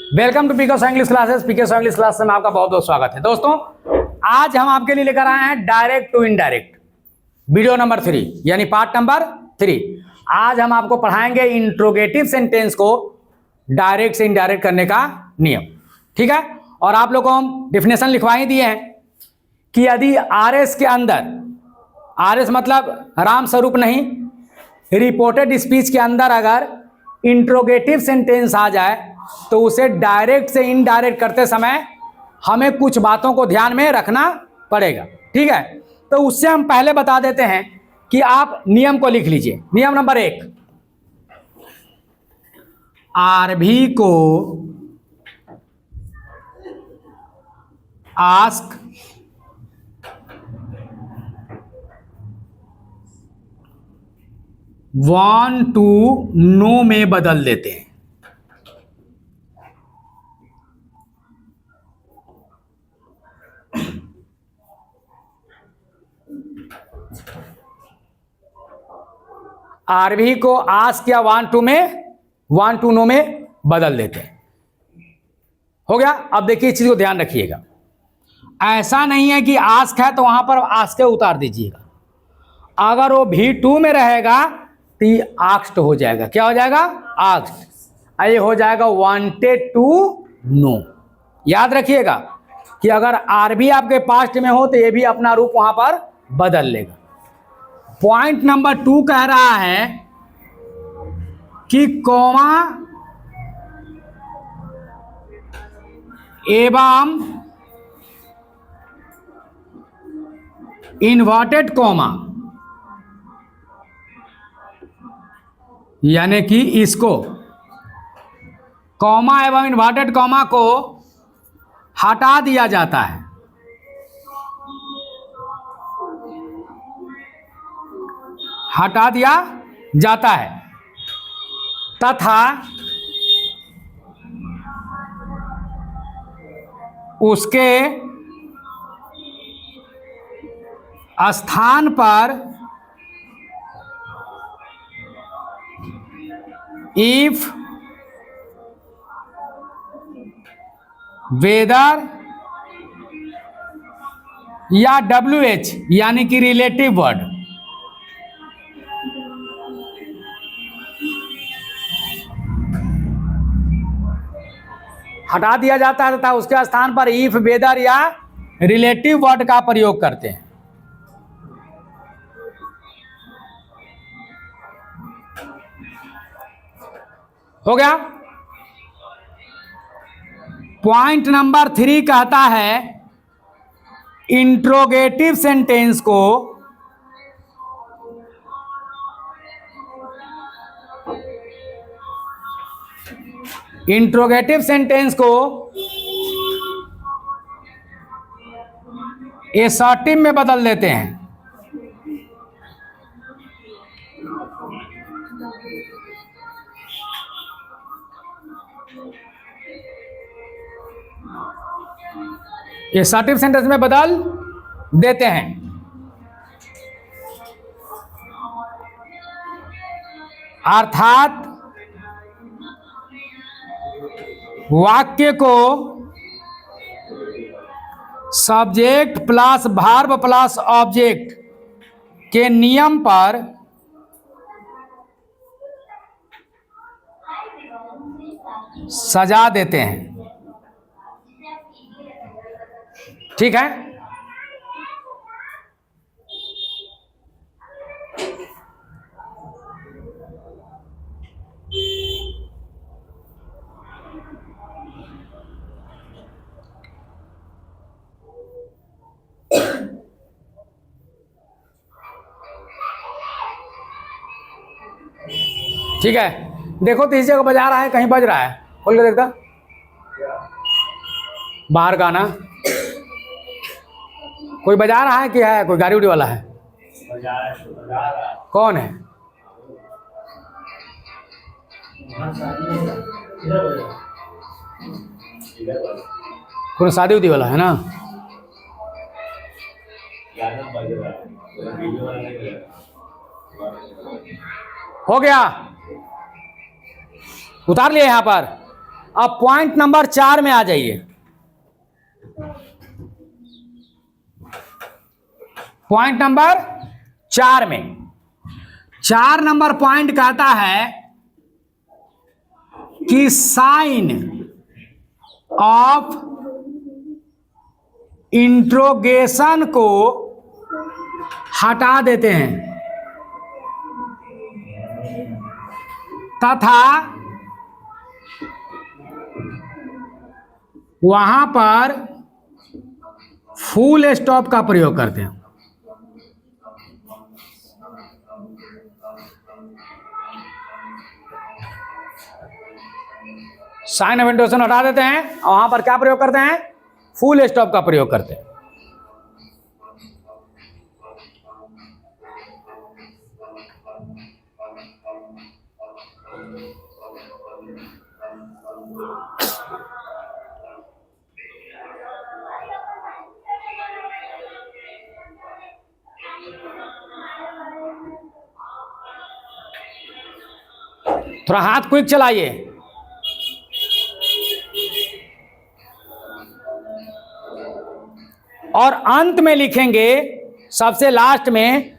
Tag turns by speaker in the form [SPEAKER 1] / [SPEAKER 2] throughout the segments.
[SPEAKER 1] Welcome to PK saw English classes. PK saw English class में आपका बहुत बहुत स्वागत है। दोस्तों, आज हम आपके लिए लेकर आए हैं direct to indirect video number 3 यानी पार्ट नंबर 3। आज हम आपको पढ़ाएंगे इंट्रोगेटिव सेंटेंस को डायरेक्ट से इनडायरेक्ट करने का नियम। ठीक है, और आप लोगों को हम डिफिनेशन लिखवा ही दिए हैं कि यदि आरएस के अंदर, आरएस मतलब राम स्वरूप नहीं, रिपोर्टेड स्पीच के अंदर अगर इंट्रोगेटिव सेंटेंस आ जाए तो उसे डायरेक्ट से इनडायरेक्ट करते समय हमें कुछ बातों को ध्यान में रखना पड़ेगा। ठीक है, तो उससे हम पहले बता देते हैं कि आप नियम को लिख लीजिए। नियम नंबर 1, आरभी को आस्क वांट टू नो में बदल देते हैं। आरभी को आस्क या वांट टू नो में बदल देते हैं। हो गया। अब देखिए, इस चीज को ध्यान रखिएगा। ऐसा नहीं है कि आस्क है तो वहां पर आस्क उतार दीजिएगा। अगर वो V2 में रहेगा तो ये आस्क्ड हो जाएगा। क्या हो जाएगा? आस्क्ड। ये हो जाएगा वांटेड टू नो। याद रखिएगा कि अगर आरबी आपके पास्ट में हो तो ये भी अपना रूप वहां पर बदल लेगा। पॉइंट नंबर 2 कह रहा है कि कॉमा एवं इन्वर्टेड कॉमा, यानी कि इसको कॉमा एवं इन्वर्टेड कॉमा को हटा दिया जाता है। हटा दिया जाता है तथा उसके स्थान पर इफ वेदर या WH यानी कि रिलेटिव वर्ड, हटा दिया जाता है तथा उसके स्थान पर इफ वेदर या रिलेटिव वर्ड का प्रयोग करते हैं। हो गया। पॉइंट नंबर 3 कहता है इंट्रोगेटिव सेंटेंस को एसर्टिव में बदल देते हैं। एसर्टिव सेंटेंस में बदल देते हैं। अर्थात वाक्य को subject plus verb plus object के नियम पर सजा देते हैं। ठीक है, ठीक है। देखो तो इस जगह बजा रहा है, कहीं बज रहा है, खोल के देखता। बाहर गाना कोई बजा रहा है कि है कोई गाड़ी उड़ी वाला है? बजा रहा है। कौन है? कौन? शादी उदी वाला है ना? हो गया, उतार लिए यहाँ पर। अब पॉइंट नंबर 4 में आ जाइए। पॉइंट नंबर 4 में 4 नंबर पॉइंट कहता है कि साइन ऑफ इंट्रोगेशन को हटा देते हैं तथा वहां पर फुल स्टॉप का प्रयोग करते हैं। साइन ऑफ इंट्रोगेशन हटा देते हैं और वहां पर क्या प्रयोग करते हैं? फुल स्टॉप का प्रयोग करते हैं। थोड़ा हाथ क्विक चलाइए। और अंत में लिखेंगे, सबसे लास्ट में,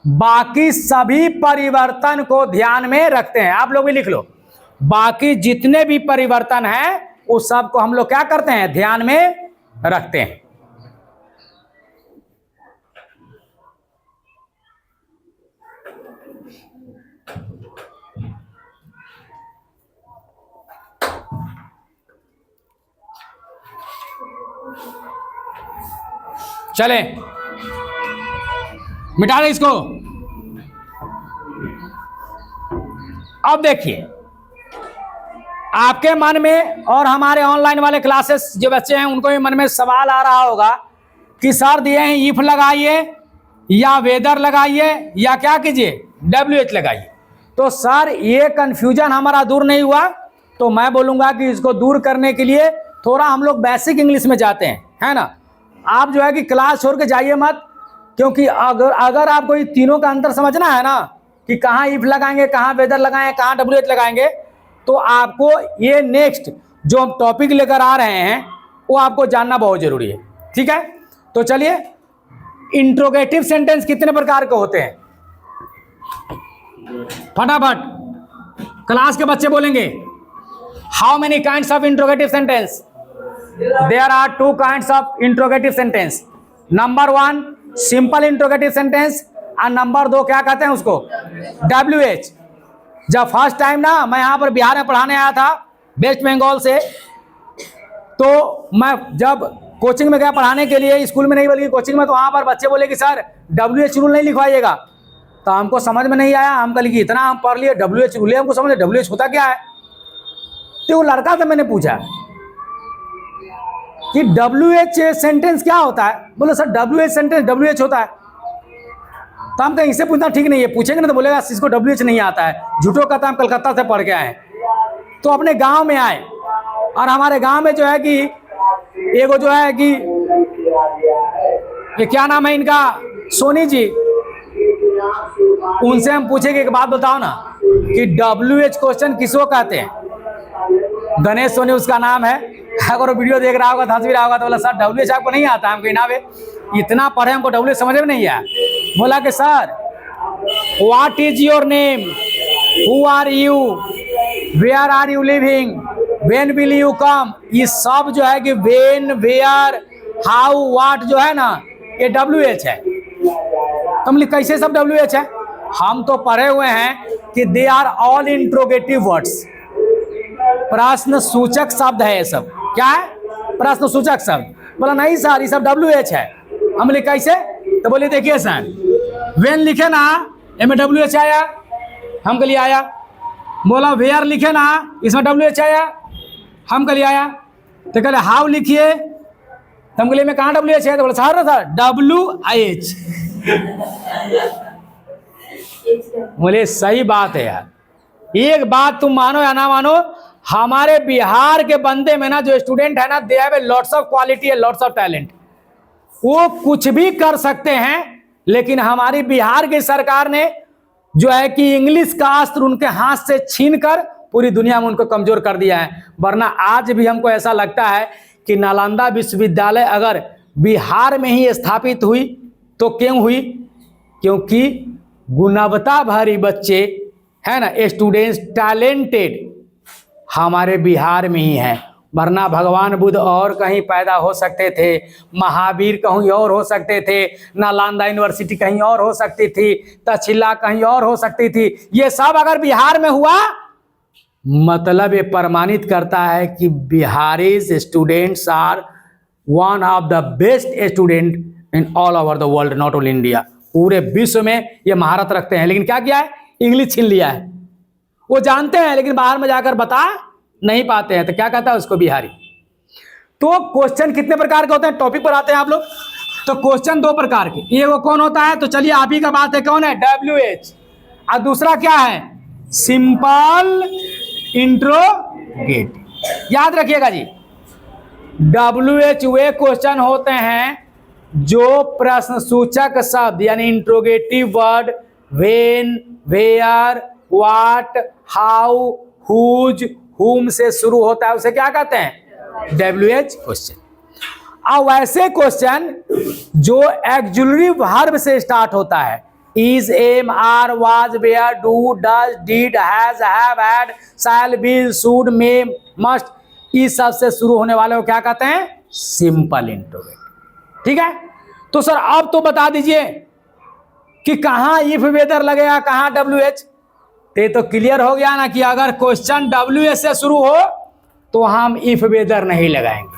[SPEAKER 1] बाकी सभी परिवर्तन को ध्यान में रखते हैं। आप लोग भी लिख लो, बाकी जितने भी परिवर्तन हैं उस सब को हम लोग क्या करते हैं? ध्यान में रखते हैं। चले मिटा दे इसको। अब देखिए, आपके मन में और हमारे ऑनलाइन वाले क्लासेस जो बच्चे हैं उनको भी मन में सवाल आ रहा होगा कि सर दिए हैं इफ लगाइए या वेदर लगाइए या क्या कीजिए, WH लगाइए। तो सर ये कंफ्यूजन हमारा दूर नहीं हुआ, तो मैं बोलूंगा कि इसको दूर करने के लिए थोड़ा हम लोग बेसिक इंग्लिश में जाते हैं, है ना। आप जो है कि क्लास छोड़ के जाइए मत, क्योंकि अगर आपको ये तीनों का अंतर समझना है ना कि कहाँ इफ लगाएंगे, कहाँ वेदर लगाएंगे, कहाँ WH लगाएंगे, तो आपको ये नेक्स्ट जो हम टॉपिक लेकर आ रहे हैं वो आपको जानना बहुत जरूरी है। ठीक है, तो चलिए, इंट्रोगेटिव सेंटेंस कितने प्रकार के होते हैं? फटाफट क्लास के बच्चे बोलेंगे, how many kinds of interrogative sentence? There are 2 kinds of interrogative sentence. Number 1 simple interrogative sentence और नंबर 2 क्या कहते हैं उसको? WH। जब फर्स्ट टाइम ना मैं यहाँ पर बिहार में पढ़ाने आया था वेस्ट बंगाल से, तो मैं जब कोचिंग में गया पढ़ाने के लिए, स्कूल में नहीं बल्कि कोचिंग में, तो वहाँ पर बच्चे बोले कि सर WH रूल नहीं लिखवाइएगा। तो हमको समझ में नहीं आया, हम कल कि इतना हम पढ़ लिए WH रूल है, हमको समझ WH होता क्या है। तो वो लड़का से मैंने पूछा कि WH सेंटेंस क्या होता है? बोले सर WH सेंटेंस WH होता है। तो हम कहीं इससे पूछना ठीक नहीं है, पूछेंगे ना तो बोलेगा इसको WH नहीं आता है, झूठो कहता हम कलकत्ता से पढ़ के आए। तो अपने गांव में आए और हमारे गांव में जो है कि एगो जो है कि ये क्या नाम है इनका, सोनी जी, उनसे हम पूछे कि एक बात बताओ ना कि WH क्वेश्चन किसको कहते हैं? गणेश सोनी उसका नाम है। अगर वो वीडियो देख रहा होगा तो हंस भी रहा होगा, तो बोला सर WH आपको नहीं आता? हमको ना इतना पढ़े हमको WH समझ में नहीं आया। बोला कि sir what is your name, who are you, where are you living, when will you come, ये सब जो है कि व्हेन, वेयर, हाउ, व्हाट जो है ना ये WH है। तुम कैसे सब WH है? हम तो पढ़े हुए हैं कि they are all interrogative words, प्रश्न सूचक शब्द है ये सब। क्या है? प्रश्न सूचक शब्द। बोला नहीं सर ये सब WH है। हम बोले कैसे? तो बोले देखिए सर वेन लिखे ना इसमें WH आया, हम के लिए आया। बोला वेयर लिखे ना इसमें WH आया, हम के लिए आया। तो कहले हाउ लिखिए, तो हम के लिए में कहाँ WH है? तो बोला सर ना सर WH। बोले सही बात है यार, एक बात तुम मानो या ना मानो, हमारे बिहार के बंदे में ना जो स्टूडेंट है ना, they have lots of quality and lots of talent. वो कुछ भी कर सकते हैं, लेकिन हमारी बिहार की सरकार ने जो है कि इंग्लिश का अस्त्र उनके हाथ से छीनकर पूरी दुनिया में उनको कमजोर कर दिया है। वरना आज भी हमको ऐसा लगता है कि नालंदा विश्वविद्यालय अगर बिहार में ही स्थापित हुई तो क्यों हुई? क्योंकि गुणवत्ता भरी बच्चे है ना, स्टूडेंट्स टैलेंटेड हमारे बिहार में ही हैं। वरना भगवान बुद्ध और कहीं पैदा हो सकते थे, महावीर कहीं और हो सकते थे, नालंदा यूनिवर्सिटी कहीं और हो सकती थी, तक्षशिला कहीं और हो सकती थी। ये सब अगर बिहार में हुआ मतलब ये प्रमाणित करता है कि Bihari students are one of the best student in all over the world, not only India. पूरे विश्व में ये महारत रखते हैं। लेकिन क्या किया है? इंग्लिश छीन लिया है। वो जानते हैं लेकिन बाहर में जाकर बता नहीं पाते हैं, तो क्या कहता है उसको? बिहारी। तो क्वेश्चन कितने प्रकार के होते हैं? टॉपिक पर आते हैं आप लोग। तो क्वेश्चन दो प्रकार के, ये वो कौन होता है? तो चलिए आप ही का बात है, कौन है? WH। और दूसरा क्या है? Simple interrogative. याद रखिएगा जी, WH वे क्वेश्चन होते हैं जो प्रश्न सूचक शब्द यानी interrogative word when, where, what, how, whose, whom से शुरू होता है, उसे क्या कहते हैं? WH question. अब वैसे क्वेश्चन जो एक्जुलरी वर्ब से स्टार्ट होता है, is, am, are, was, were, do, does, did, has, have, had, shall, will, should, may, must, इस सब से शुरू होने वाले को क्या कहते हैं? Simple interrogative. ठीक है। तो सर अब तो बता दीजिए कि कहां इफ वेदर लगेगा, कहां WH। तो क्लियर हो गया ना कि अगर क्वेश्चन WH से शुरू हो तो हम इफ वेदर नहीं लगाएंगे।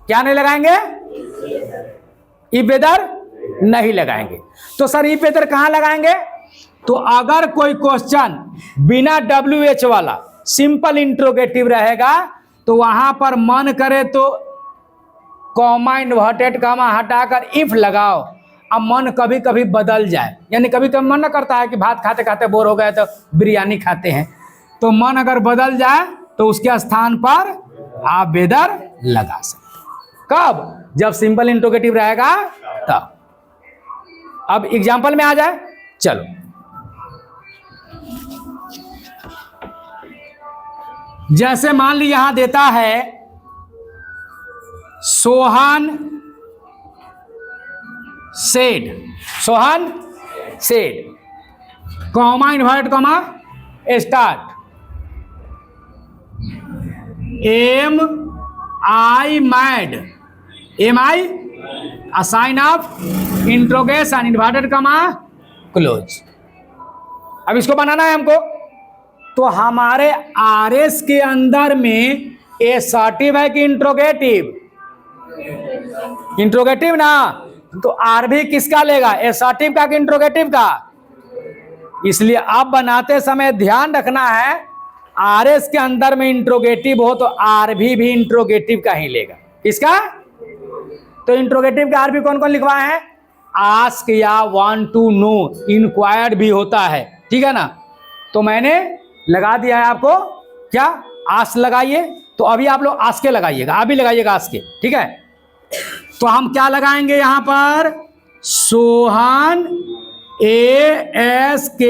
[SPEAKER 1] क्या नहीं लगाएंगे? इफ वेदर नहीं लगाएंगे। तो सर इफ वेदर कहां लगाएंगे? तो अगर कोई क्वेश्चन बिना WH वाला सिंपल इंट्रोगेटिव रहेगा तो वहां पर मन करे तो कॉमा, इन्वर्टेड कॉमा हटाकर इफ लगाओ। अब मन कभी कभी बदल जाए, यानी कभी कभी मन न करता है कि भात खाते खाते बोर हो गए तो बिरयानी खाते हैं, तो मन अगर बदल जाए तो उसके स्थान पर आप वेदर लगा सकते। कब? जब सिंपल इंट्रोगेटिव रहेगा तब। अब एग्जाम्पल में आ जाए, चलो जैसे मान ली यहां देता है Sohan said, Sohan said, comma, invert comma, start, am I mad, am I a sign of interrogation, inverted comma, close. अब इसको बनाना है हमको। तो हमारे RS के अंदर में एसर्टिव है कि इंट्रोगेटिव? इंट्रोगेटिव ना, तो आर भी किसका लेगा? एसर्टिव का कि इंट्रोगेटिव का? इसलिए अब बनाते समय ध्यान रखना है RS के अंदर में इंट्रोगेटिव हो तो आर भी इंट्रोगेटिव का ही लेगा। किसका? तो इंट्रोगेटिव का आर भी कौन कौन लिखवाए हैं? आस्क या वांट टू नो, इंक्वायर्ड भी होता है। ठीक है ना। तो मैंने लगा दिया है आपको, क्या? आस्क लगाइए। तो अभी आप लोग आस्क के लगाइएगा, अभी लगाइएगा आस्क के। ठीक है। तो हम क्या लगाएंगे यहां पर? सोहन ASKED।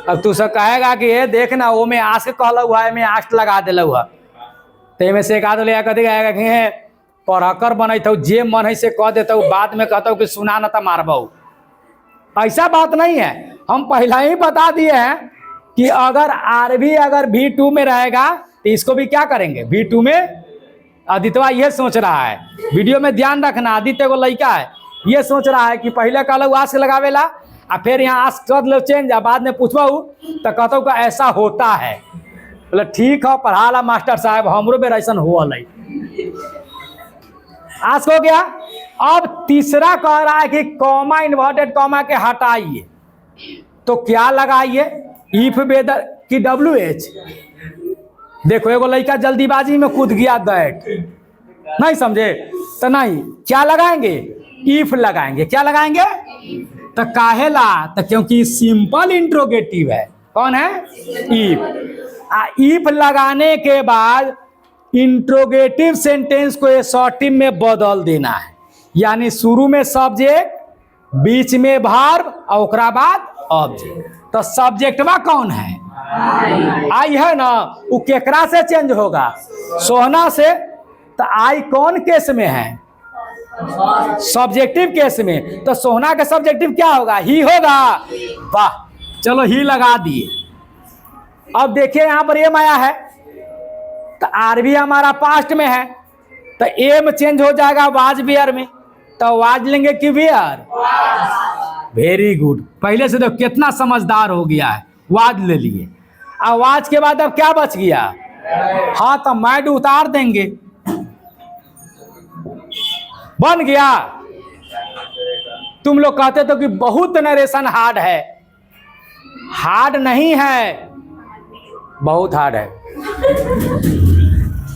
[SPEAKER 1] अब तू सब कहेगा कि ये देखना वो में आस्क कहला हुआ है, मैं आस्क लगा दिला हुआ, तो में से एक आध ले कथी कहेगा कि पढ़कर बनत हो, जे मन है से कह देता हूँ, बाद में कहता हूँ कि सुना ना तो मारबो। ऐसा बात नहीं है। हम पहला ही बता दिए हैं कि अगर आरबी अगर V2 में रहेगा तो इसको भी क्या करेंगे? V2 में। आदित्यवा ये सोच रहा है, वीडियो में ध्यान रखना, आदित्य को लड़का है, ये सोच रहा है कि पहले कहलो आस्क लगावेला और फिर यहाँ आस्क कर लो चेंज, बाद में पूछबू तो कहता हूँ ऐसा होता है। बोले ठीक है, पढ़ा ला मास्टर साहब, हमरो बेर ऐसा हुआ। आस्क हो गया। अब तीसरा कह रहा है कि कॉमा, इन्वर्टेड कॉमा के हटाइए, तो क्या लगाइए? इफ वेदर की WH। देखो एगो लड़का जल्दीबाजी में कूद गया, दैट नहीं समझे तो नहीं, क्या लगाएंगे? इफ लगाएंगे। क्या लगाएंगे? तो काहेला? तो क्योंकि सिंपल इंट्रोगेटिव है। कौन है? इफ। इफ लगाने के बाद इंट्रोगेटिव सेंटेंस को एसर्टिव में बदल देना है, यानी शुरू में सब्जेक्ट, बीच में वर्ब और ओकरा बाद ऑब्जेक्ट। तो सब्जेक्टवा कौन है? आई है ना, वो केकरा से चेंज होगा? सोहना से। तो आई कौन केस में है? सब्जेक्टिव केस में। तो सोहना का सब्जेक्टिव क्या होगा? ही होगा। वाह, चलो ही लगा दिए। अब देखिए यहां पर एम आया है, तो आर भी हमारा पास्ट में है, तो एम चेंज हो जाएगा वाज बियर में। तो वाज लेंगे कि बियर? Very good. पहले से तो कितना समझदार हो गया है, वाज ले लिए। अब वाज के बाद अब क्या बच गया? हाँ, तो मैड उतार देंगे, बन गया। तुम लोग कहते तो कि बहुत नरेशन हार्ड है। हार्ड नहीं है, बहुत हार्ड है।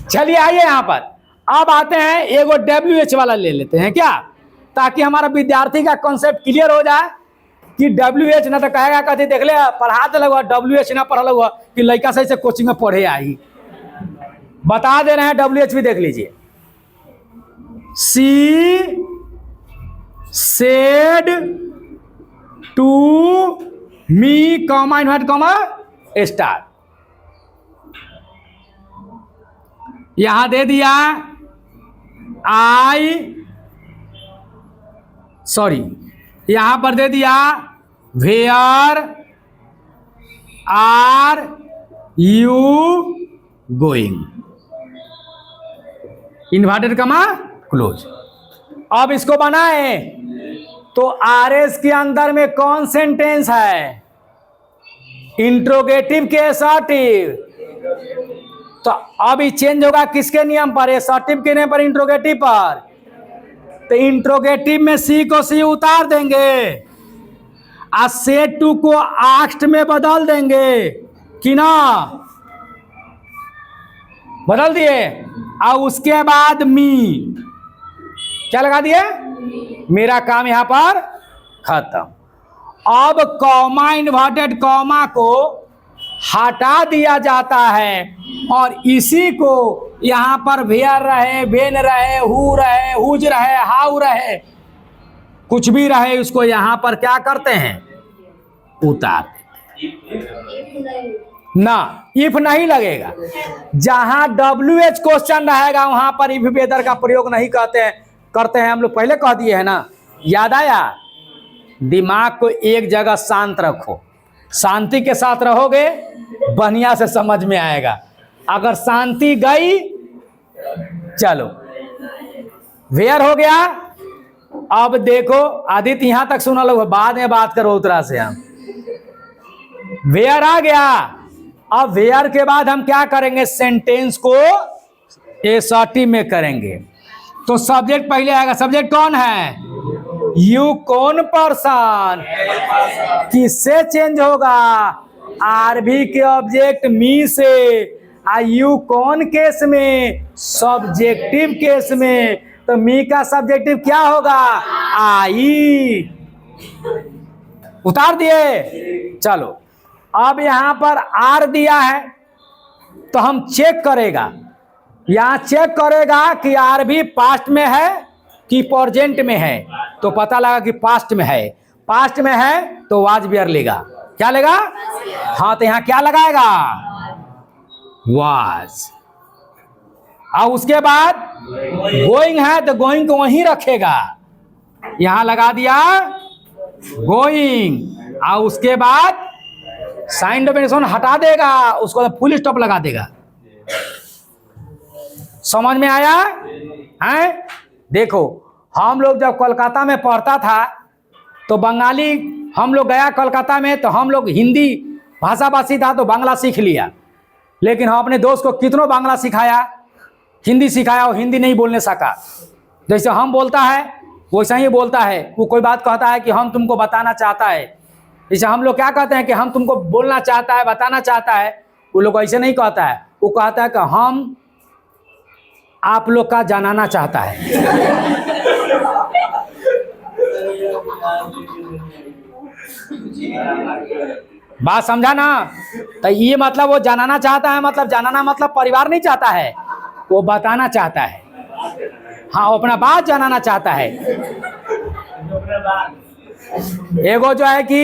[SPEAKER 1] चलिए आइए यहां पर अब आते हैं, एगो WH वाला ले लेते हैं क्या, ताकि हमारा विद्यार्थी का कॉन्सेप्ट क्लियर हो जाए कि WH ना तो कहेगा कथी देख ले पढ़ा दे लगा, WH ना पढ़ा लगा कि लड़का सही से कोचिंग में पढ़े आई। बता दे रहे हैं, WH भी देख लीजिए। She said to me comma invert comma star. यहां दे दिया यहां पर दे दिया where are you going, inverted comma close. अब इसको बनाए तो RS के अंदर में कौन सेंटेंस है? इंट्रोगेटिव के असर्टिव। तो अब ये चेंज होगा किसके नियम पर? असर्टिव के नियम पर, इंट्रोगेटिव पर। तो इंट्रोगेटिव में सी को सी उतार देंगे, और सेड टू को आस्क्ड में बदल देंगे कि ना? बदल दिए। और उसके बाद मी क्या लगा दिए? मेरा काम यहां पर खत्म। अब कॉमा इन्वर्टेड कॉमा को हटा दिया जाता है, और इसी को यहां पर वेयर रहे, वेन रहे, हु रहे, हुज रहे, हाउ रहे, कुछ भी रहे, उसको यहां पर क्या करते हैं? उतार ना। इफ नहीं लगेगा। जहां WH क्वेश्चन रहेगा वहां पर इफ वेदर का प्रयोग नहीं करते हैं हम लोग, पहले कह दिए है ना, याद आया? दिमाग को एक जगह शांत रखो, शांति के साथ रहोगे बढ़िया से समझ में आएगा। अगर शांति गई, चलो वेयर हो गया। अब देखो आदित्य यहां तक सुना लो, बाद में बात करो उतरा से। हम वेयर आ गया। अब वेयर के बाद हम क्या करेंगे? सेंटेंस को असर्टिव में करेंगे। तो सब्जेक्ट पहले आएगा। सब्जेक्ट कौन है? यू कौन पर्सन? किससे चेंज होगा? आरबी के ऑब्जेक्ट मी से। यू कौन केस में? सब्जेक्टिव केस में। तो मी का सब्जेक्टिव क्या होगा? आई। उतार दिए। चलो अब यहां पर आर दिया है, तो हम चेक करेगा, यहां चेक करेगा कि आर भी पास्ट में है कि प्रेजेंट में है। तो पता लगा कि पास्ट में है। पास्ट में है तो वाज बियर लेगा। क्या लेगा? हाँ, तो यहां क्या लगाएगा? वाज। और उसके बाद गोइंग है तो गोइंग को वहीं रखेगा, यहां लगा दिया गोइंग। और उसके बाद साइन डेफिनेशन हटा देगा, उसको फुल स्टॉप लगा देगा। समझ में आया है? देखो हम लोग जब कोलकाता में पढ़ता था तो बंगाली, हम लोग गया कोलकाता में तो हम लोग हिंदी भाषाभाषी था तो बांग्ला सीख लिया, लेकिन हम अपने दोस्त को कितनों बांग्ला सिखाया, हिंदी सिखाया, वो हिंदी नहीं बोलने सका। जैसे हम बोलता है वैसा ही बोलता है। वो कोई बात कहता है कि हम तुमको बताना चाहता है, जैसे हम लोग क्या कहते हैं कि हम तुमको बोलना चाहता है, बताना चाहता है, वो लोग ऐसे नहीं कहता है। वो कहता है कि हम आप लोग का जानना चाहता है। बात समझा ना? तो ये मतलब वो जानना चाहता है, मतलब जानना मतलब परिवार नहीं चाहता है, वो बताना चाहता है। हाँ, वो अपना बात जानना चाहता है। एगो जो है कि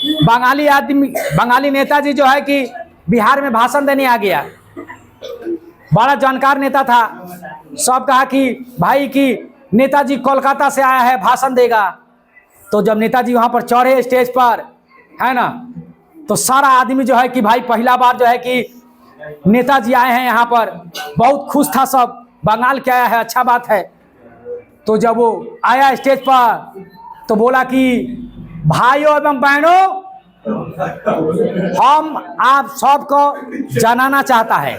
[SPEAKER 1] बंगाली आदमी, बंगाली नेताजी जो है कि बिहार में भाषण देने आ गया। बड़ा जानकार नेता था। सब कहा कि भाई कि नेताजी कोलकाता से आया है, भाषण देगा। तो जब नेताजी वहाँ पर चढ़े स्टेज पर, है ना, तो सारा आदमी जो है कि भाई पहला बार जो है कि नेताजी आए हैं यहाँ पर, बहुत खुश था सब, बंगाल के आया है, अच्छा बात है। तो जब वो आया स्टेज पर तो बोला कि भाइयों एवं बहनों, हम आप सबको जनाना चाहता है।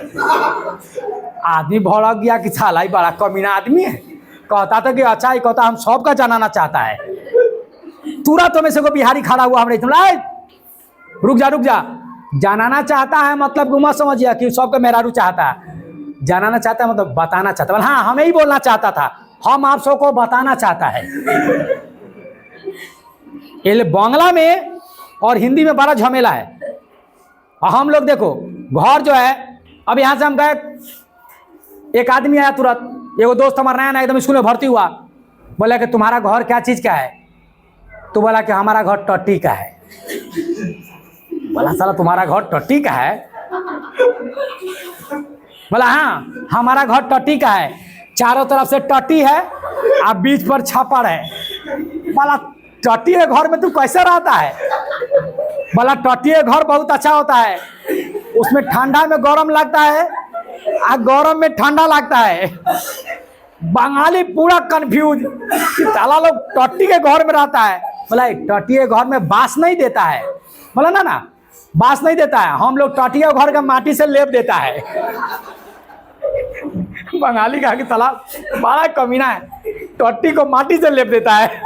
[SPEAKER 1] आदमी भड़क गया कि साला ही बड़ा कमीना आदमी है, कहता था कि अच्छा ही कहता हम सबका जनाना चाहता है। तुरंत में से को बिहारी खड़ा हुआ, हमने रुक जा, जनाना चाहता है मतलब गुमा समझिए कि सबका मेहरारू चाहता है। जनाना चाहता है मतलब बताना चाहता है। हाँ, हमें ही बोलना चाहता था, हम आप सबको बताना चाहता है। ये बांग्ला में और हिंदी में बड़ा झमेला है। और हम लोग देखो घर जो है, अब यहाँ से हम गए, एक आदमी आया तुरंत, एगो दोस्त हमारा नया एकदम स्कूल में भर्ती हुआ, बोला कि तुम्हारा घर क्या चीज़ का है? तो बोला कि हमारा घर टट्टी का है। बोला साला तुम्हारा घर टट्टी का है? बोला हाँ, हमारा घर टट्टी का है, चारों तरफ से टट्टी है और बीच पर छप्पर है। बोला टट्टी के घर में तू कैसे रहता है? बोला टट्टी के घर बहुत अच्छा होता है, उसमें ठंडा में गरम लगता है और गरम में ठंडा लगता है। बंगाली पूरा कंफ्यूज कि साला लोग टट्टी के घर में रहता है। बोला टट्टी के घर में बांस नहीं देता है? बोला ना, बांस नहीं देता है, हम लोग टट्टी के घर का माटी से लेप देता है। बंगाली कहा कि साला बड़ा कमीना है, टट्टी को माटी से लेप देता है।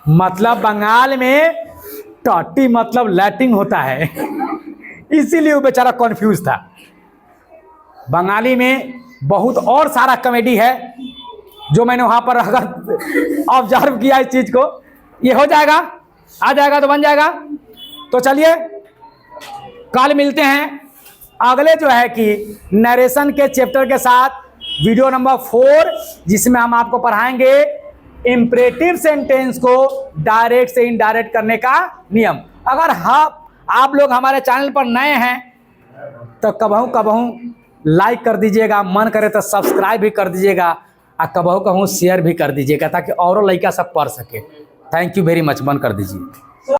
[SPEAKER 1] मतलब बंगाल में टट्टी मतलब लैट्रिन होता है, इसीलिए वो बेचारा कंफ्यूज था। बंगाली में बहुत और सारा कॉमेडी है जो मैंने वहां पर अगर ऑब्जर्व किया इस चीज को। ये हो जाएगा, आ जाएगा तो बन जाएगा। तो चलिए कल मिलते हैं अगले जो है कि नरेशन के चैप्टर के साथ, वीडियो नंबर 4, जिसमें हम आपको पढ़ाएंगे इंपरेटिव सेंटेंस को डायरेक्ट से इनडायरेक्ट करने का नियम। अगर आप लोग हमारे चैनल पर नए हैं तो कबहू लाइक कर दीजिएगा, मन करे तो सब्सक्राइब भी कर दीजिएगा, और कबहू शेयर भी कर दीजिएगा ताकि औरों लड़का सब पढ़ सके। थैंक यू वेरी मच, बंद कर दीजिए।